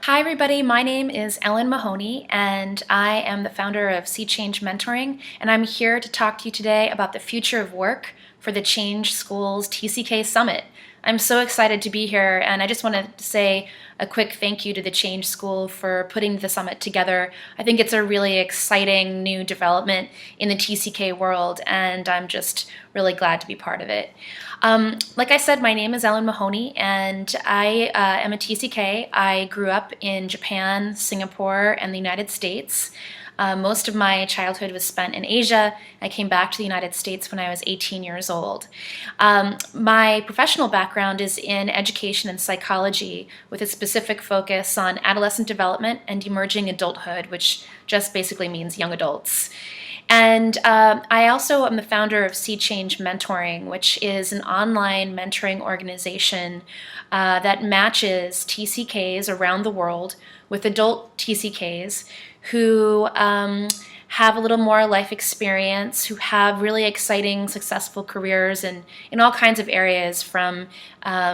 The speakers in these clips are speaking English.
Hi everybody, my name is Ellen Mahoney and I am the founder of Sea Change Mentoring, and I'm here to talk to you today about the future of work for the Change Schools TCK Summit. I'm so excited to be here, and I just want to say a quick thank you to the Change School for putting the summit together. I think it's a really exciting new development in the TCK world, and I'm just really glad to be part of it. Like I said, my name is Ellen Mahoney, and I am a TCK. I grew up in Japan, Singapore, and the United States. Most of my childhood was spent in Asia. I came back to the United States when I was 18 years old. My professional background is in education and psychology, with a specific focus on adolescent development and emerging adulthood, which just basically means young adults. And I also am the founder of Sea Change Mentoring, which is an online mentoring organization that matches TCKs around the world with adult TCKs who have a little more life experience, who have really exciting, successful careers in all kinds of areas, from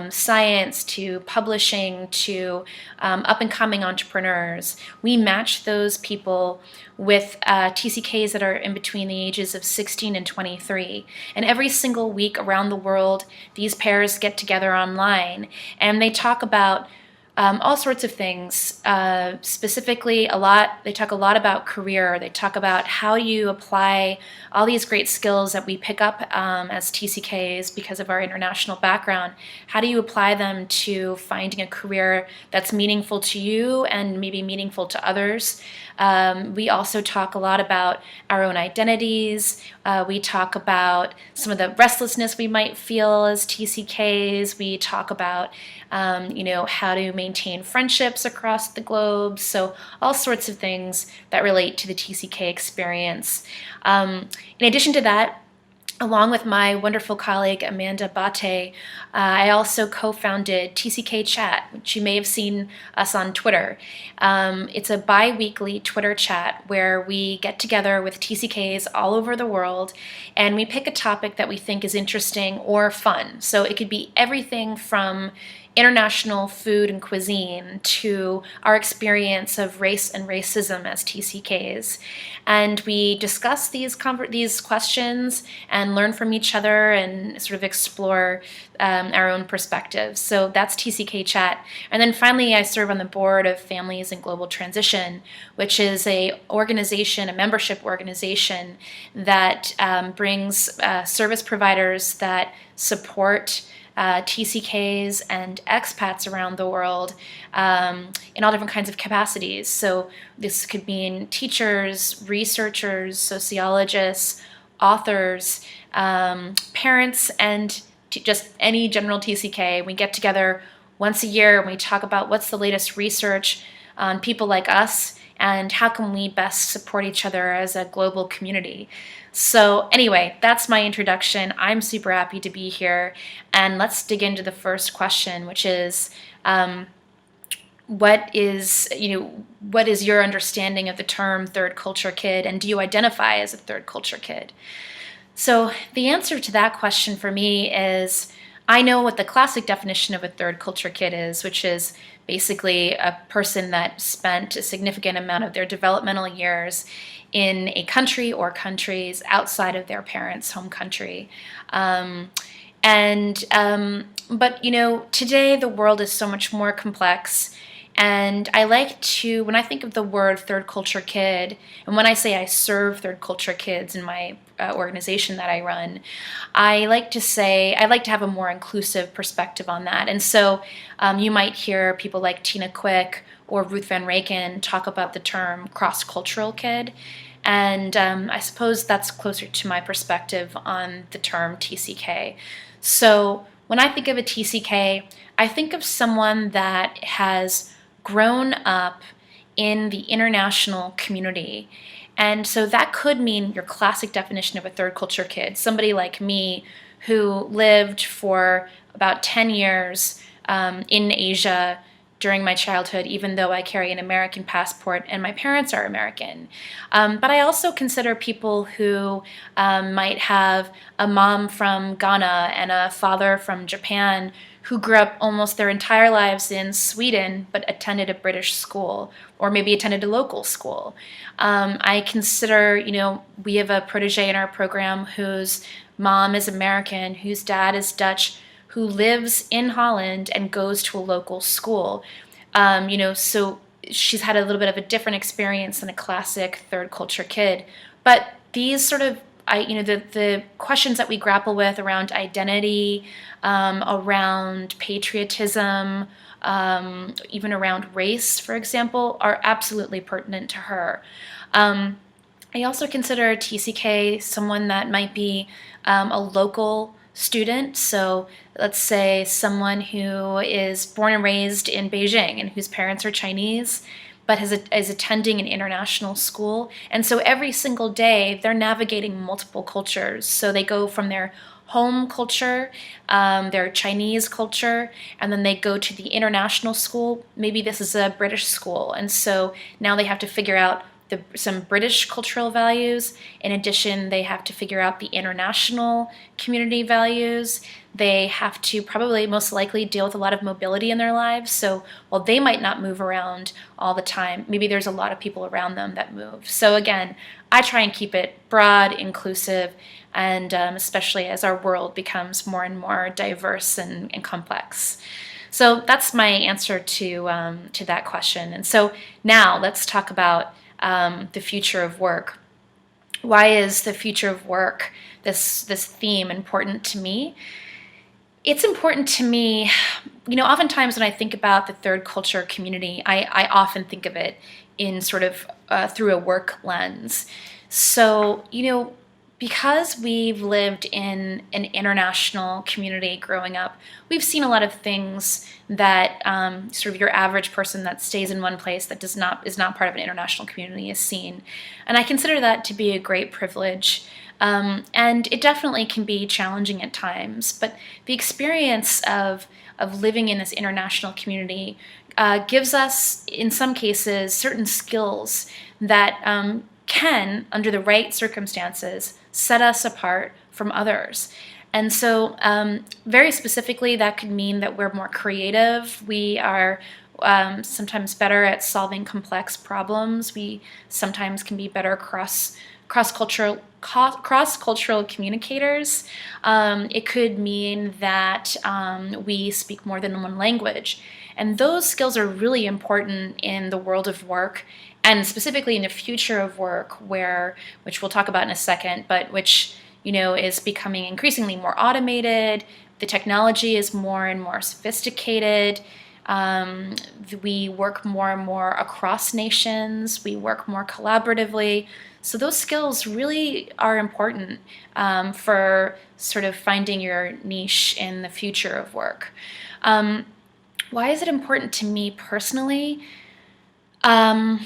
science to publishing to up-and-coming entrepreneurs. We match those people with TCKs that are in between the ages of 16 and 23. And every single week around the world, these pairs get together online and they talk about all sorts of things. Specifically, they talk a lot about career. They talk about how you apply all these great skills that we pick up as TCKs because of our international background. How do you apply them to finding a career that's meaningful to you and maybe meaningful to others? We also talk a lot about our own identities. We talk about some of the restlessness we might feel as TCKs. We talk about how to maintain friendships across the globe. So all sorts of things that relate to the TCK experience. In addition to that, along with my wonderful colleague Amanda Bate, I also co-founded TCK Chat, which you may have seen us on Twitter. It's a bi-weekly Twitter chat where we get together with TCKs all over the world and we pick a topic that we think is interesting or fun. So it could be everything from international food and cuisine to our experience of race and racism as TCKs. And we discuss these questions and learn from each other and sort of explore our own perspectives. So that's TCK Chat. And then finally, I serve on the board of Families in Global Transition, which is a membership organization that brings service providers that support TCKs and expats around the world in all different kinds of capacities. So this could mean teachers, researchers, sociologists, authors, parents, and just any general TCK. We get together once a year and we talk about what's the latest research on people like us and how can we best support each other as a global community. So anyway, that's my introduction. I'm super happy to be here, and let's dig into the first question, which is what is your understanding of the term third culture kid, and do you identify as a third culture kid? So the answer to that question for me is I know what the classic definition of a third culture kid is, which is basically a person that spent a significant amount of their developmental years in a country or countries outside of their parents' home country. But today the world is so much more complex. And I like to, when I think of the word third culture kid, and when I say I serve third culture kids in my organization that I run, I like to have a more inclusive perspective on that. And so you might hear people like Tina Quick or Ruth Van Raken talk about the term cross-cultural kid. And I suppose that's closer to my perspective on the term TCK. So when I think of a TCK, I think of someone that has grown up in the international community. And so that could mean your classic definition of a third culture kid, somebody like me who lived for about 10 years in Asia, during my childhood, even though I carry an American passport and my parents are American. But I also consider people who might have a mom from Ghana and a father from Japan who grew up almost their entire lives in Sweden but attended a British school or maybe attended a local school. I consider, we have a protege in our program whose mom is American, whose dad is Dutch, who lives in Holland and goes to a local school. So she's had a little bit of a different experience than a classic third culture kid. But these sort of, the questions that we grapple with around identity, around patriotism, even around race, for example, are absolutely pertinent to her. I also consider TCK someone that might be a local student. So let's say someone who is born and raised in Beijing and whose parents are Chinese, but is attending an international school. And so every single day they're navigating multiple cultures. So they go from their home culture, their Chinese culture, and then they go to the international school. Maybe this is a British school. And so now they have to figure out some British cultural values. In addition, they have to figure out the international community values. They have to probably most likely deal with a lot of mobility in their lives. So while they might not move around all the time, maybe there's a lot of people around them that move. So again, I try and keep it broad, inclusive, and especially as our world becomes more and more diverse and complex. So that's my answer to that question. And so now let's talk about the future of work. Why is the future of work, this theme, important to me? It's important to me, oftentimes when I think about the third culture community, I often think of it in sort of through a work lens. So, because we've lived in an international community growing up, we've seen a lot of things that sort of your average person that stays in one place that is not part of an international community has seen. And I consider that to be a great privilege. And it definitely can be challenging at times, but the experience of living in this international community gives us, in some cases, certain skills that can, under the right circumstances, set us apart from others. And so very specifically, that could mean that we're more creative. We are sometimes better at solving complex problems. We sometimes can be better cross-cultural communicators. It could mean that we speak more than one language. And those skills are really important in the world of work, and specifically in the future of work, which we'll talk about in a second, but which is becoming increasingly more automated. The technology is more and more sophisticated. We work more and more across nations. We work more collaboratively. So those skills really are important for sort of finding your niche in the future of work. Why is it important to me personally? When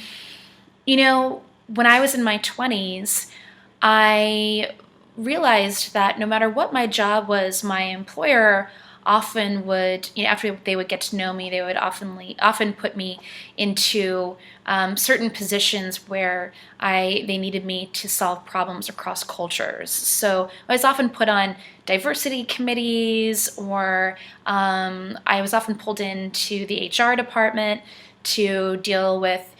I was in my 20s, I realized that no matter what my job was, my employer often would, after they would get to know me, they would often put me into certain positions where they needed me to solve problems across cultures. So I was often put on diversity committees, or I was often pulled into the HR department to deal with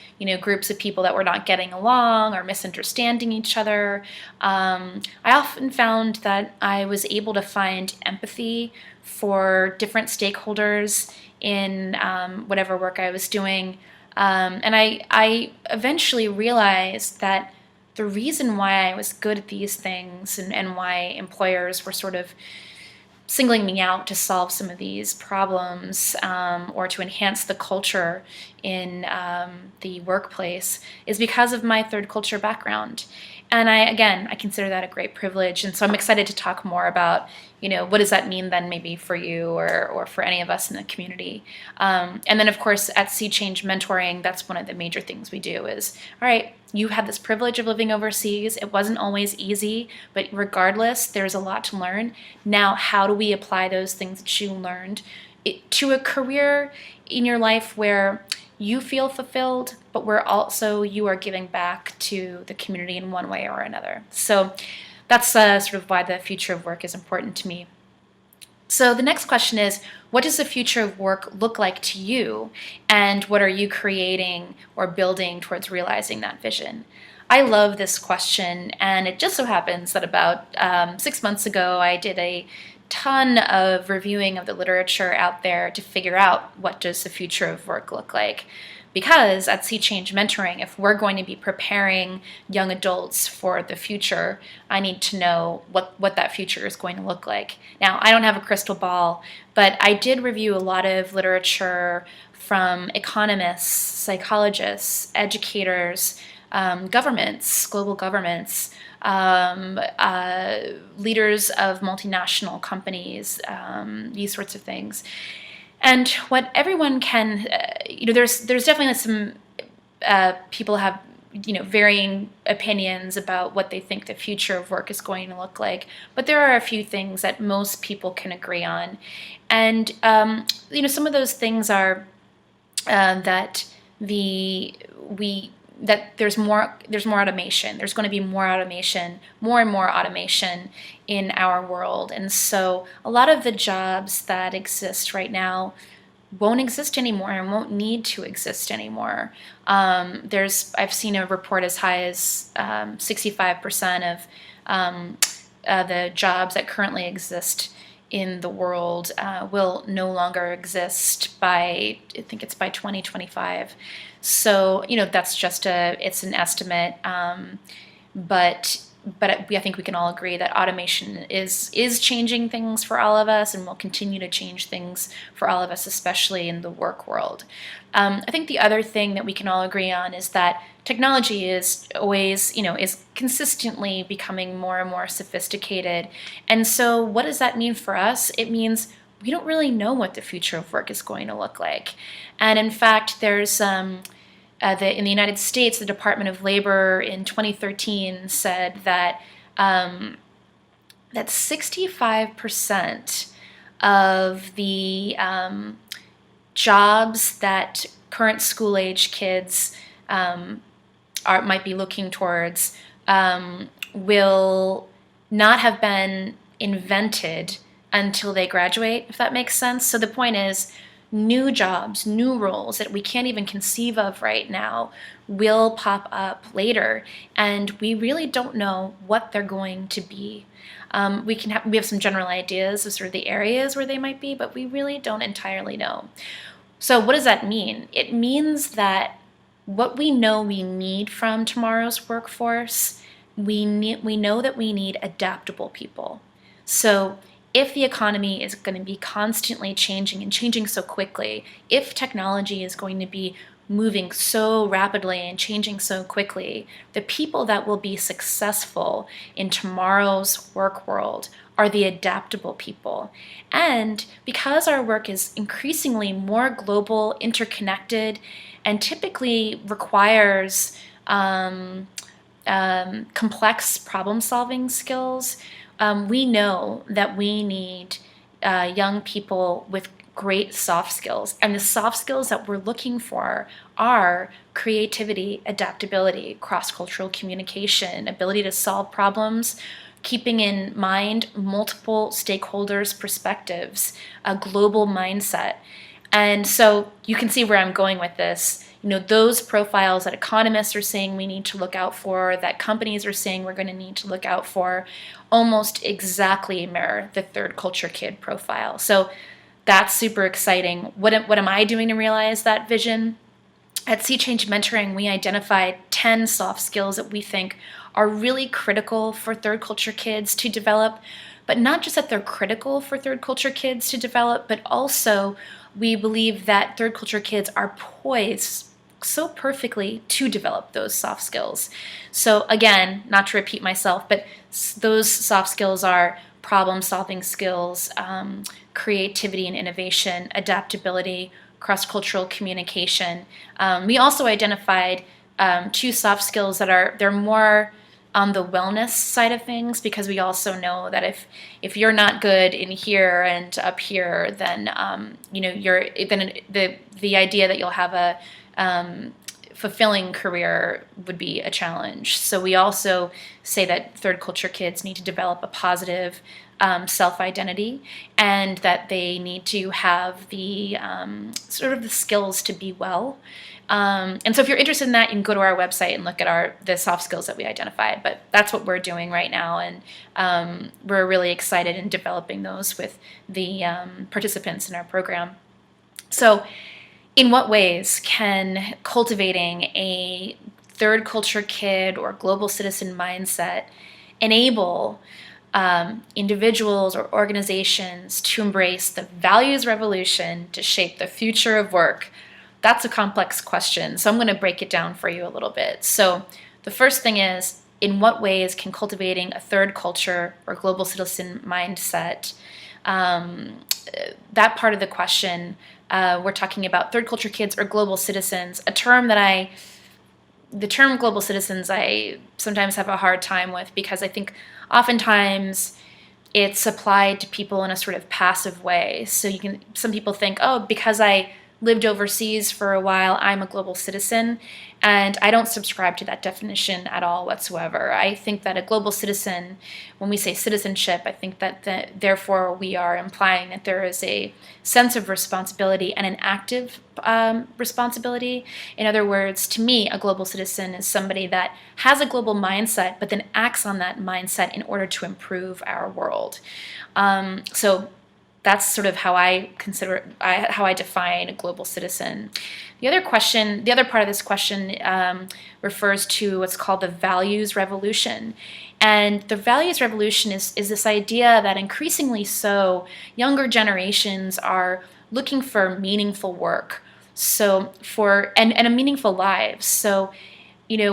groups of people that were not getting along or misunderstanding each other. I often found that I was able to find empathy for different stakeholders in whatever work I was doing. And I eventually realized that the reason why I was good at these things and why employers were sort of singling me out to solve some of these problems or to enhance the culture in the workplace is because of my third culture background. And I consider that a great privilege. And so I'm excited to talk more about, what does that mean then maybe for you or for any of us in the community. And then, of course, at Sea Change Mentoring, that's one of the major things we do is, all right, you had this privilege of living overseas. It wasn't always easy, but regardless, there's a lot to learn. Now, how do we apply those things that you learned to a career in your life where you feel fulfilled, but where also you are giving back to the community in one way or another. So that's sort of why the future of work is important to me. So the next question is, what does the future of work look like to you, and what are you creating or building towards realizing that vision? I love this question, and it just so happens that about 6 months ago, I did a ton of reviewing of the literature out there to figure out what does the future of work look like. Because at Sea Change Mentoring, if we're going to be preparing young adults for the future, I need to know what that future is going to look like. Now, I don't have a crystal ball, but I did review a lot of literature from economists, psychologists, educators, governments, global governments, leaders of multinational companies, these sorts of things. And what everyone can, there's definitely some people have, varying opinions about what they think the future of work is going to look like. But there are a few things that most people can agree on. And, some of those things are that there's more automation. There's going to be more automation, more and more automation in our world. And so a lot of the jobs that exist right now won't exist anymore and won't need to exist anymore. I've seen a report as high as 65% of the jobs that currently exist in the world will no longer exist by, I think it's by 2025. So, that's just it's an estimate, but I think we can all agree that automation is changing things for all of us and will continue to change things for all of us, especially in the work world. I think the other thing that we can all agree on is that technology is always, is consistently becoming more and more sophisticated. And so what does that mean for us? It means we don't really know what the future of work is going to look like. And in fact, there's in the United States, the Department of Labor in 2013 said that 65% of the jobs that current school-age kids might be looking towards will not have been invented until they graduate, if that makes sense. So the point is, new jobs, new roles that we can't even conceive of right now will pop up later, and we really don't know what they're going to be. We have some general ideas of sort of the areas where they might be, but we really don't entirely know. So what does that mean? It means that what we know we need from tomorrow's workforce, we know that we need adaptable people. So if the economy is going to be constantly changing and changing so quickly, if technology is going to be moving so rapidly and changing so quickly, the people that will be successful in tomorrow's work world are the adaptable people. And because our work is increasingly more global, interconnected, and typically requires complex problem-solving skills, we know that we need young people with great soft skills. And the soft skills that we're looking for are creativity, adaptability, cross-cultural communication, ability to solve problems, keeping in mind multiple stakeholders' perspectives, a global mindset. And so you can see where I'm going with this. Those profiles that economists are saying we need to look out for, that companies are saying we're going to need to look out for, almost exactly mirror the third culture kid profile. So that's super exciting. What am I doing to realize that vision? At Sea Change Mentoring, we identified 10 soft skills that we think are really critical for third culture kids to develop, but not just that they're critical for third culture kids to develop, but also we believe that third culture kids are poised so perfectly to develop those soft skills. So again, not to repeat myself, but those soft skills are problem-solving skills, creativity and innovation, adaptability, cross-cultural communication. We also identified 2 soft skills that they're more on the wellness side of things, because we also know that if you're not good in here and up here, then the idea that you'll have a fulfilling career would be a challenge. So we also say that third culture kids need to develop a positive self-identity, and that they need to have the sort of the skills to be well. And so if you're interested in that, you can go to our website and look at the soft skills that we identified. But that's what we're doing right now, and we're really excited in developing those with the participants in our program. So in what ways can cultivating a third culture kid or global citizen mindset enable individuals or organizations to embrace the values revolution to shape the future of work? That's a complex question, so I'm going to break it down for you a little bit. So the first thing is, in what ways can cultivating a third culture or global citizen mindset, that part of the question, we're talking about third culture kids or global citizens, the term global citizens I sometimes have a hard time with, because I think oftentimes it's applied to people in a sort of passive way. So some people think, oh, because I lived overseas for a while, I'm a global citizen, and I don't subscribe to that definition at all whatsoever. I think that a global citizen, when we say citizenship, I think that therefore we are implying that there is a sense of responsibility and an active responsibility. In other words, to me, a global citizen is somebody that has a global mindset, but then acts on that mindset in order to improve our world. So that's sort of how I define a global citizen. The other part of this question refers to what's called the values revolution. And the values revolution is this idea that increasingly so, younger generations are looking for meaningful work, and a meaningful life. So,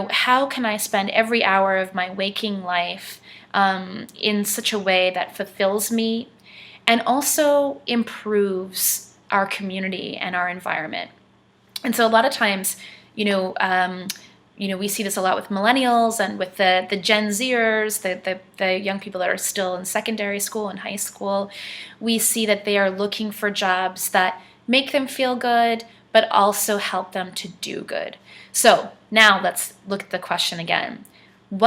how can I spend every hour of my waking life in such a way that fulfills me and also improves our community and our environment? And so a lot of times, we see this a lot with millennials and with the Gen Zers, the young people that are still in secondary school and high school. We see that they are looking for jobs that make them feel good, but also help them to do good. So now let's look at the question again. In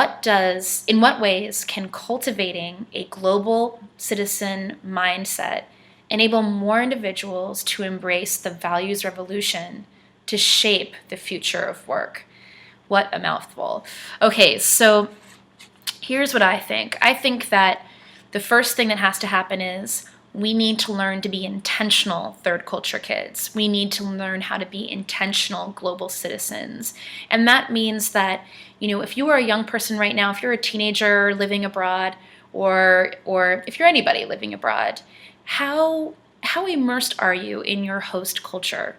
what ways can cultivating a global citizen mindset enable more individuals to embrace the values revolution to shape the future of work? What a mouthful. Okay, so here's what I think. I think that the first thing that has to happen is we need to learn to be intentional third culture kids. We need to learn how to be intentional global citizens. And that means that, if you are a young person right now, if you're a teenager living abroad, or if you're anybody living abroad, how immersed are you in your host culture?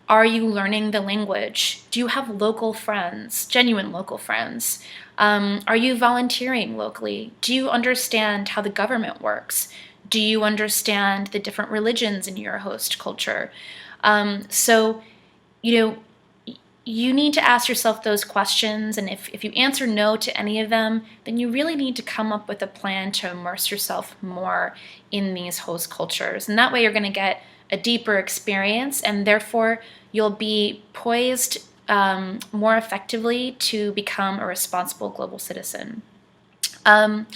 Are you learning the language? Do you have local friends, genuine local friends? Are you volunteering locally? Do you understand how the government works? Do you understand the different religions in your host culture? You need to ask yourself those questions, and if you answer no to any of them, then you really need to come up with a plan to immerse yourself more in these host cultures. And that way you're going to get a deeper experience, and therefore you'll be poised more effectively to become a responsible global citizen. I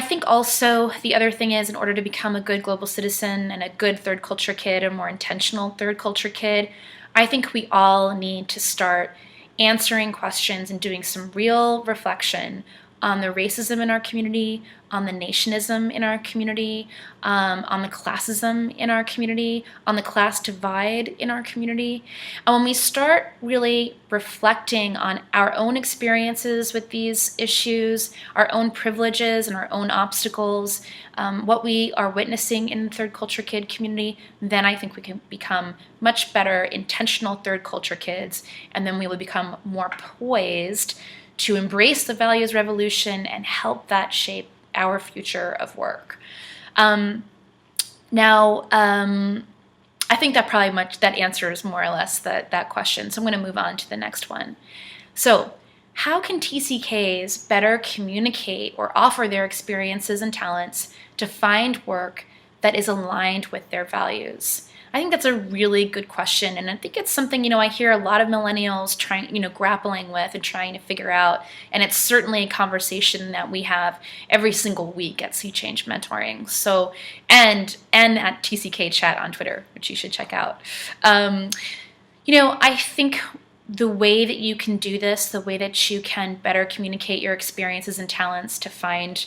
think also the other thing is, in order to become a good global citizen and a good third culture kid, a more intentional third culture kid, I think we all need to start answering questions and doing some real reflection on the racism in our community, on the nationism in our community, on the classism in our community, on the class divide in our community. And when we start really reflecting on our own experiences with these issues, our own privileges and our own obstacles, what we are witnessing in the third culture kid community, then I think we can become much better intentional third culture kids, and then we will become more poised to embrace the values revolution and help that shape our future of work. I think that answers more or less that question. So I'm going to move on to the next one. So how can TCKs better communicate or offer their experiences and talents to find work that is aligned with their values? I think that's a really good question, and I think it's something, I hear a lot of millennials trying, grappling with and trying to figure out, and it's certainly a conversation that we have every single week at Sea Change Mentoring. So, and at TCK Chat on Twitter, which you should check out. I think the way that you can do this, the way that you can better communicate your experiences and talents to find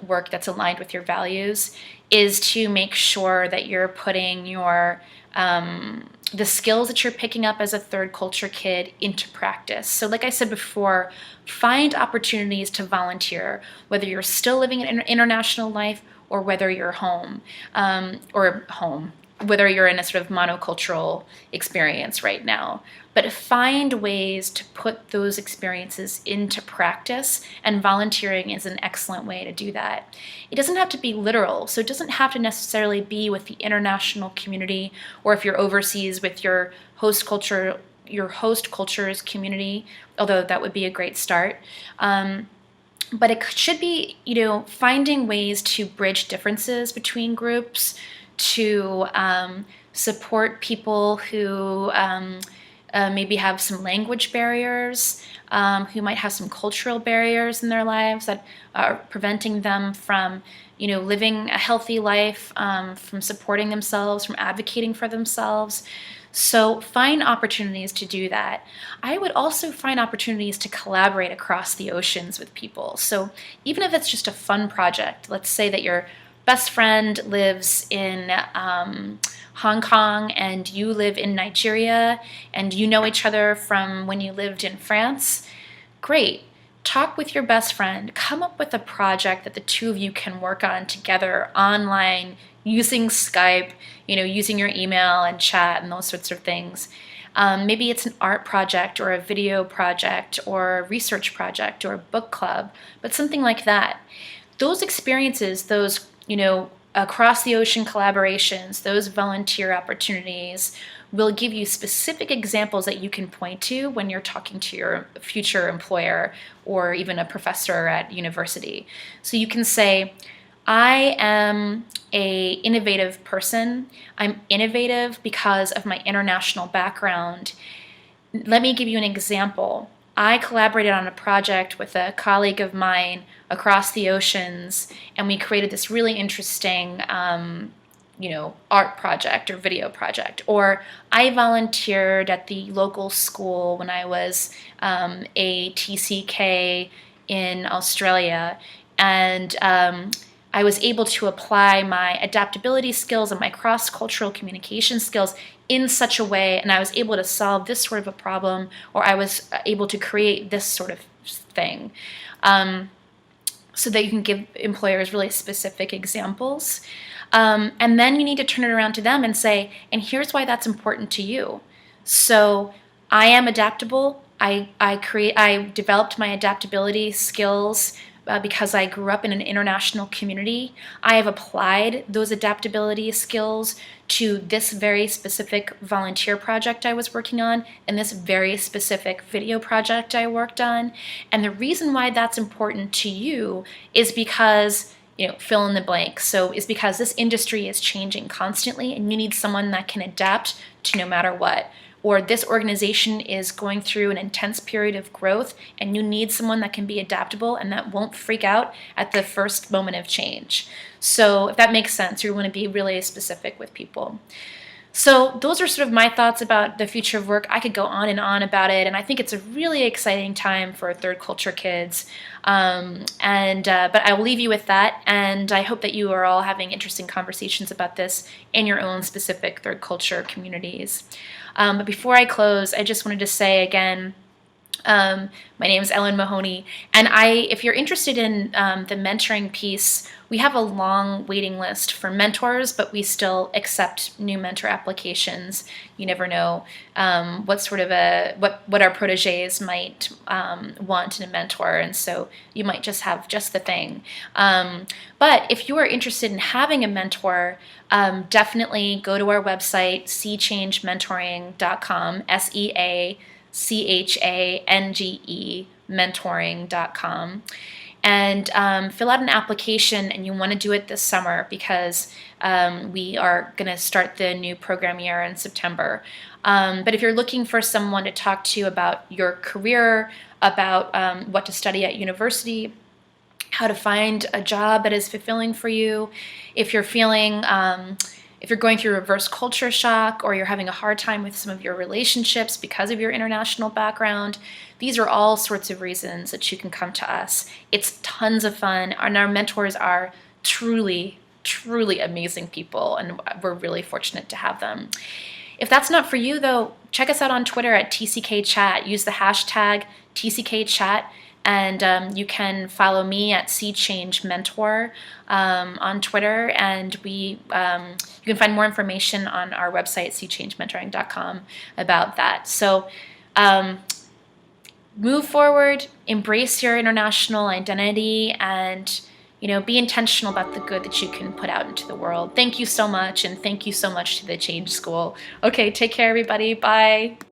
work that's aligned with your values, is to make sure that you're putting your the skills that you're picking up as a third culture kid into practice. So like I said before, find opportunities to volunteer, whether you're still living an international life or whether you're whether you're in a sort of monocultural experience right now. But find ways to put those experiences into practice, and volunteering is an excellent way to do that. It doesn't have to be literal, so it doesn't have to necessarily be with the international community, or if you're overseas with your host culture's community, although that would be a great start. But it should be, finding ways to bridge differences between groups, to support people who maybe have some language barriers, who might have some cultural barriers in their lives that are preventing them from, living a healthy life, from supporting themselves, from advocating for themselves. So find opportunities to do that. I would also find opportunities to collaborate across the oceans with people. So even if it's just a fun project, let's say that your best friend lives in Hong Kong and you live in Nigeria and you know each other from when you lived in France. Great. Talk with your best friend. Come up with a project that the two of you can work on together online, using Skype, using your email and chat and those sorts of things. Maybe it's an art project or a video project or a research project or a book club, but something like that. Those experiences, those across the ocean collaborations, those volunteer opportunities will give you specific examples that you can point to when you're talking to your future employer or even a professor at university. So you can say, I am a innovative person. I'm innovative because of my international background. Let me give you an example. I collaborated on a project with a colleague of mine across the oceans, and we created this really interesting, art project or video project. Or I volunteered at the local school when I was a TCK in Australia, and I was able to apply my adaptability skills and my cross-cultural communication skills in such a way, and I was able to solve this sort of a problem, or I was able to create this sort of thing. So that you can give employers really specific examples. And then you need to turn it around to them and say, and here's why that's important to you. So I am adaptable. I developed my adaptability skills because I grew up in an international community. I have applied those adaptability skills to this very specific volunteer project I was working on and this very specific video project I worked on. And the reason why that's important to you is because, fill in the blank. So is because this industry is changing constantly and you need someone that can adapt to no matter what. Or this organization is going through an intense period of growth and you need someone that can be adaptable and that won't freak out at the first moment of change. So if that makes sense, you want to be really specific with people. So those are sort of my thoughts about the future of work. I could go on and on about it, and I think it's a really exciting time for third culture kids. But I will leave you with that, and I hope that you are all having interesting conversations about this in your own specific third culture communities. But before I close, I just wanted to say again, my name is Ellen Mahoney, and if you're interested in the mentoring piece, we have a long waiting list for mentors, but we still accept new mentor applications. You never know what our proteges might want in a mentor, and so you might just have just the thing. But if you are interested in having a mentor, definitely go to our website, seachangementoring.com, SEACHANGE tckmentoring.com. And fill out an application, and you want to do it this summer because we are going to start the new program year in September. But if you're looking for someone to talk to about your career, about what to study at university, how to find a job that is fulfilling for you, if you're feeling, if you're going through reverse culture shock, or you're having a hard time with some of your relationships because of your international background, these are all sorts of reasons that you can come to us. It's tons of fun, and our mentors are truly, truly amazing people, and we're really fortunate to have them. If that's not for you, though, check us out on Twitter at TCKChat. Use the hashtag TCKChat, and you can follow me at CChangeMentor on Twitter, and you can find more information on our website, cchangementoring.com, about that. So move forward, embrace your international identity, and be intentional about the good that you can put out into the world. Thank you so much, and thank you so much to the Change School. Okay, take care, everybody. Bye.